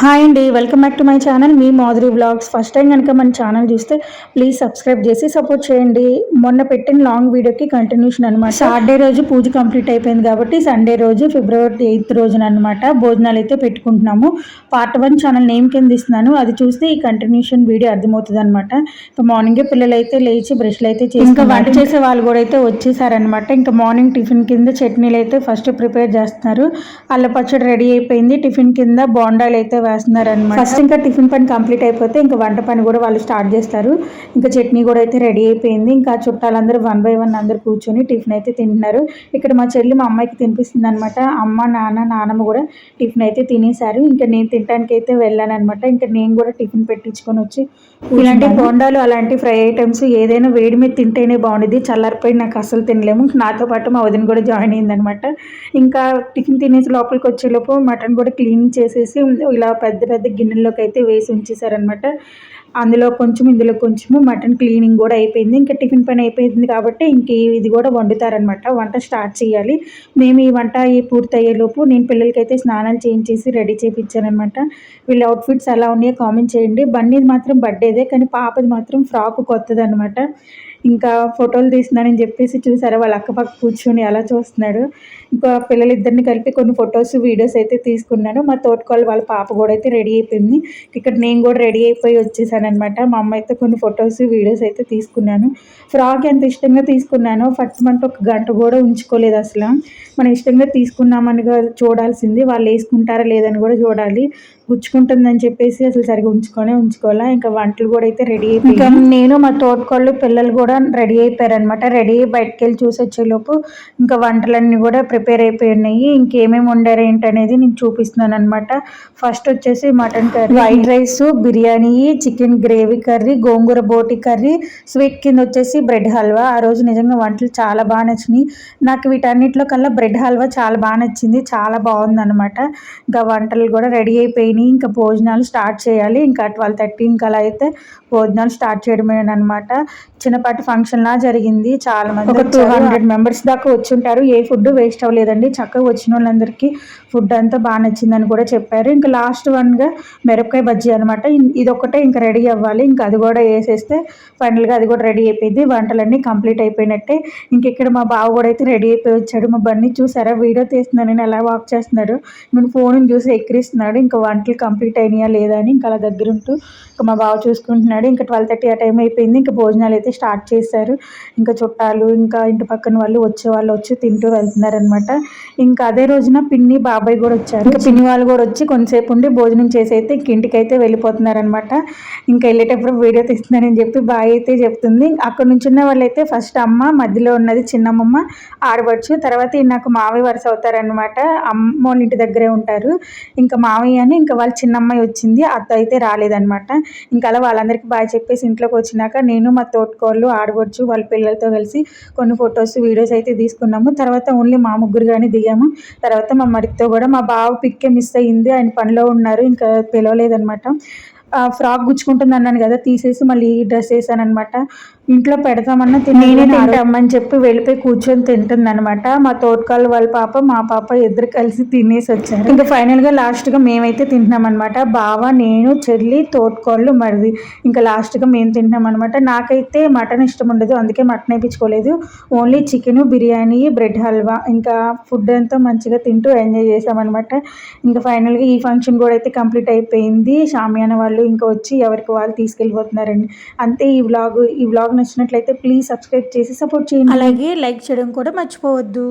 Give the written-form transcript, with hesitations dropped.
Hi అండి, welcome back to my channel me Madhuri vlogs. First time కనుక మన channel చూస్తే ప్లీజ్ సబ్స్క్రైబ్ చేసి సపోర్ట్ చేయండి. మొన్న పెట్టిన లాంగ్ వీడియోకి కంటిన్యూషన్ అనమాట. సాటర్డే రోజు పూజ కంప్లీట్ అయిపోయింది కాబట్టి సండే రోజు ఫిబ్రవరి 8th రోజున అనమాట భోజనాలు అయితే పెట్టుకుంటున్నాము. పార్ట్ 1 ఛానల్ నేమ్ కింద ఇస్తున్నాను, అది చూస్తే ఈ కంటిన్యూషన్ వీడియో అర్థమవుతుంది అనమాట. ఇంకా మార్నింగే పిల్లలు అయితే లేచి బ్రష్లు అయితే చేసి ఇంకా వంట చేసే వాళ్ళు కూడా అయితే వచ్చేసారనమాట. ఇంకా మార్నింగ్ టిఫిన్ కింద చట్నీలు అయితే ఫస్ట్ ప్రిపేర్ చేస్తున్నారు. అల్ల పచ్చడి రెడీ అయిపోయింది. టిఫిన్ కింద బోండాలు అయితే వేస్తున్నారనమాట. ఫస్ట్ ఇంకా టిఫిన్ పని కంప్లీట్ అయిపోతే ఇంకా వంట పని కూడా వాళ్ళు స్టార్ట్ చేస్తారు. ఇంకా చట్నీ కూడా అయితే రెడీ అయిపోయింది. ఇంకా చుట్టాలందరూ 1 by 1 అందరు కూర్చొని టిఫిన్ అయితే తింటున్నారు. ఇక్కడ మా చెల్లి మా అమ్మాయికి తినిపిస్తుంది అనమాట. అమ్మ నాన్నమ్మ కూడా టిఫిన్ అయితే తినేశారు. ఇంకా నేను తినడానికి అయితే వెళ్ళాను అనమాట. ఇంకా నేను కూడా టిఫిన్ పెట్టించుకొని వచ్చి ఇలాంటి బోండాలు అలాంటి ఫ్రై ఐటమ్స్ ఏదైనా వేడి మీద తింటేనే బాగుండేది. చల్లారిపోయి నాకు అసలు తినలేము. నాతో పాటు మా వదిన కూడా జాయిన్ అయిందనమాట. ఇంకా టిఫిన్ తినేసి లోపలికి వచ్చేలోపు మటన్ కూడా క్లీన్ చేసేసి ఇలా పెద్ద పెద్ద గిన్నెల్లోకి అయితే వేసి ఉంచేసారనమాట. అందులో కొంచెం ఇందులో కొంచెము మటన్ క్లీనింగ్ కూడా అయిపోయింది. ఇంకా టిఫిన్ పని అయిపోయింది కాబట్టి ఇంక ఇది కూడా వండుతారనమాట. వంట స్టార్ట్ చేయాలి. మేము ఈ వంట పూర్తయ్యేలోపు నేను పిల్లలకైతే స్నానాలు చేయించేసి రెడీ చేయించానమాట. వీళ్ళ అవుట్ఫిట్స్ ఎలా ఉన్నాయో కామెంట్ చేయండి. బన్నీది మాత్రం బర్త్డేదే, కానీ పాపది మాత్రం ఫ్రాక్ కొత్తది అనమాట. ఇంకా ఫోటోలు తీస్తున్నానని చెప్పేసి చూసారా వాళ్ళ అక్కపక్క కూర్చొని అలా చూస్తున్నాడు. ఇంకా పిల్లలిద్దరిని కలిపి కొన్ని ఫొటోస్ వీడియోస్ అయితే తీసుకున్నాను. మా తోటకోళ్ళు వాళ్ళ పాప కూడా అయితే రెడీ అయిపోయింది. ఇక్కడ నేను కూడా రెడీ అయిపోయి వచ్చేసాను అనమాట. మా అమ్మ అయితే కొన్ని ఫొటోస్ వీడియోస్ అయితే తీసుకున్నాను. ఫ్రాక్ ఎంత ఇష్టంగా తీసుకున్నానో ఫస్ట్ మంత్ ఒక గంట కూడా ఉంచుకోలేదు అసలు. మనం ఇష్టంగా తీసుకున్నామని చూడాల్సింది, వాళ్ళు వేసుకుంటారా లేదని కూడా చూడాలి. గుచ్చుకుంటుందని చెప్పేసి అసలు సరిగా ఉంచుకోవాలా. ఇంకా వంటలు కూడా అయితే రెడీ అయిపోయి ఇంకా నేను మా తోటకోళ్ళు పిల్లలు కూడా రెడీ అయిపోయారనమాట. రెడీ అయ్యి బయటకు వెళ్ళి చూసి వచ్చేలోపు ఇంకా వంటలన్నీ కూడా ప్రిపేర్ అయిపోయినాయి. ఇంకేమేమి వండారు ఏంటనేది నేను చూపిస్తున్నాను అనమాట. ఫస్ట్ వచ్చేసి mutton curry, white rice, biryani, chicken gravy curry, గోంగూర బోటి కర్రీ, స్వీట్ కింద వచ్చేసి బ్రెడ్ హల్వా. ఆ రోజు నిజంగా వంటలు చాలా బాగా నచ్చినాయి నాకు. వీటన్నిటిలో కల్లా బ్రెడ్ హల్వా చాలా బాగా నచ్చింది, చాలా బాగుంది అనమాట. ఇంకా వంటలు కూడా రెడీ అయిపోయినాయి. ఇంకా భోజనాలు స్టార్ట్ చేయాలి. ఇంకా 12:30 ఇంకా అలా అయితే భోజనాలు స్టార్ట్ చేయడమేనమాట. చిన్నపాటి ఫంక్షన్ లా జరిగింది. చాలా మంది ఒక 200 మెంబర్స్ దాకా వచ్చి ఉంటారు. ఏ ఫుడ్ వేస్ట్ అవ్వలేదండి. చక్కగా వచ్చిన వాళ్ళందరికీ ఫుడ్ అంతా బాగా నచ్చిందని కూడా చెప్పారు. ఇంకా లాస్ట్ 1గా మిరపకాయ బజ్జీ అనమాట. ఇదొక్కటే ఇంకా రెడీ అవ్వాలి. ఇంకా అది కూడా వేసేస్తే ఫైనల్గా అది కూడా రెడీ అయిపోయింది. వంటలన్నీ కంప్లీట్ అయిపోయినట్టే. ఇంక ఇక్కడ మా బావ కూడా అయితే రెడీ అయిపోయి వచ్చాడు. మా బన్నీ చూసారా వీడియో తీస్తున్నాను నేను ఎలా వాక్ చేస్తున్నాడు. నేను ఫోన్ చూసి ఎక్కిరిస్తున్నాడు. ఇంకా వంటలు కంప్లీట్ అయినాయా లేదా అని ఇంకా అలా దగ్గరుంటూ ఇంకా మా బావ చూసుకుంటున్నాడు. ఇంకా 12:30 ఆ టైం అయిపోయింది. ఇంకా భోజనాలు అయితే స్టార్ట్ చేశారు. ఇంకా చుట్టాలు ఇంకా ఇంటి పక్కన వాళ్ళు వచ్చి తింటూ వెళ్తున్నారనమాట. ఇంకా అదే రోజున పిన్ని బాబాయ్ కూడా వచ్చారు. ఇంకా పిన్ని వాళ్ళు కూడా వచ్చి కొంతసేపు ఉండి భోజనం చేసి అయితే ఇంటికి అయితే వెళ్ళిపోతున్నారనమాట. ఇంకా వెళ్ళేటప్పుడు వీడియో తీస్తున్నానని చెప్పి బాయ్ అయితే చెప్తుంది. అక్కడ నుంచి ఉన్న వాళ్ళు అయితే ఫస్ట్ అమ్మ, మధ్యలో ఉన్నది చిన్నమ్మమ్మ, ఆడవచ్చు, తర్వాత నాకు మావయ్య వరుస అవుతారనమాట. అమ్మ వాళ్ళ ఇంటి దగ్గరే ఉంటారు. ఇంకా మావయ్య అని ఇంకా వాళ్ళ చిన్నమ్మాయి వచ్చింది, అత్త అయితే రాలేదనమాట. ఇంకా అలా వాళ్ళందరికీ బాయ్ చెప్పేసి ఇంట్లోకి వచ్చినాక నేను మా తోటకోళ్ళు ఆడవచ్చు వాళ్ళ పిల్లలతో కలిసి కొన్ని ఫొటోస్ వీడియోస్ అయితే తీసుకున్నాము. తర్వాత ఓన్లీ మా ముగ్గురుగానే దిగాము. తర్వాత మా మరితో కూడా మా బావ పిక్కే మిస్ అయ్యింది, ఆయన పనిలో ఉన్నారు, ఇంకా పిలవలేదనమాట. ఫ్రాక్ గుచ్చుకుంటుంది అన్నాను కదా, తీసేసి మళ్ళీ డ్రెస్ వేసాను అనమాట. ఇంట్లో పెడతామన్నా నేనే తింటామని చెప్పి వెళ్ళిపోయి కూర్చొని తింటుంది అనమాట. మా తోటకాళ్ళు వాళ్ళ పాప మా పాప ఇద్దరు కలిసి తినేసి వచ్చారు. ఇంకా ఫైనల్గా లాస్ట్గా మేమైతే తింటున్నాం అనమాట. బావ, నేను, చెల్లి, తోటకాళ్ళు, మరిది ఇంకా లాస్ట్గా మేము తింటున్నాం అనమాట. నాకైతే మటన్ ఇష్టం ఉండదు, అందుకే మటన్ వేయించుకోలేదు. Only chicken, biryani, bread halwa ఇంకా ఫుడ్ అంతా మంచిగా తింటూ ఎంజాయ్ చేసామన్నమాట. ఇంకా ఫైనల్గా ఈ ఫంక్షన్ కూడా అయితే కంప్లీట్ అయిపోయింది. షామియానా వాళ్ళు ఇంకా వచ్చి ఎవరికి వాళ్ళు తీసుకెళ్ళిపోతున్నారండి. అంతే ఈ వ్లాగ్ నచ్చినట్లయితే ప్లీజ్ సబ్స్క్రైబ్ చేసి సపోర్ట్ చేయండి. అలాగే లైక్ చేయడం కూడా మర్చిపోవద్దు.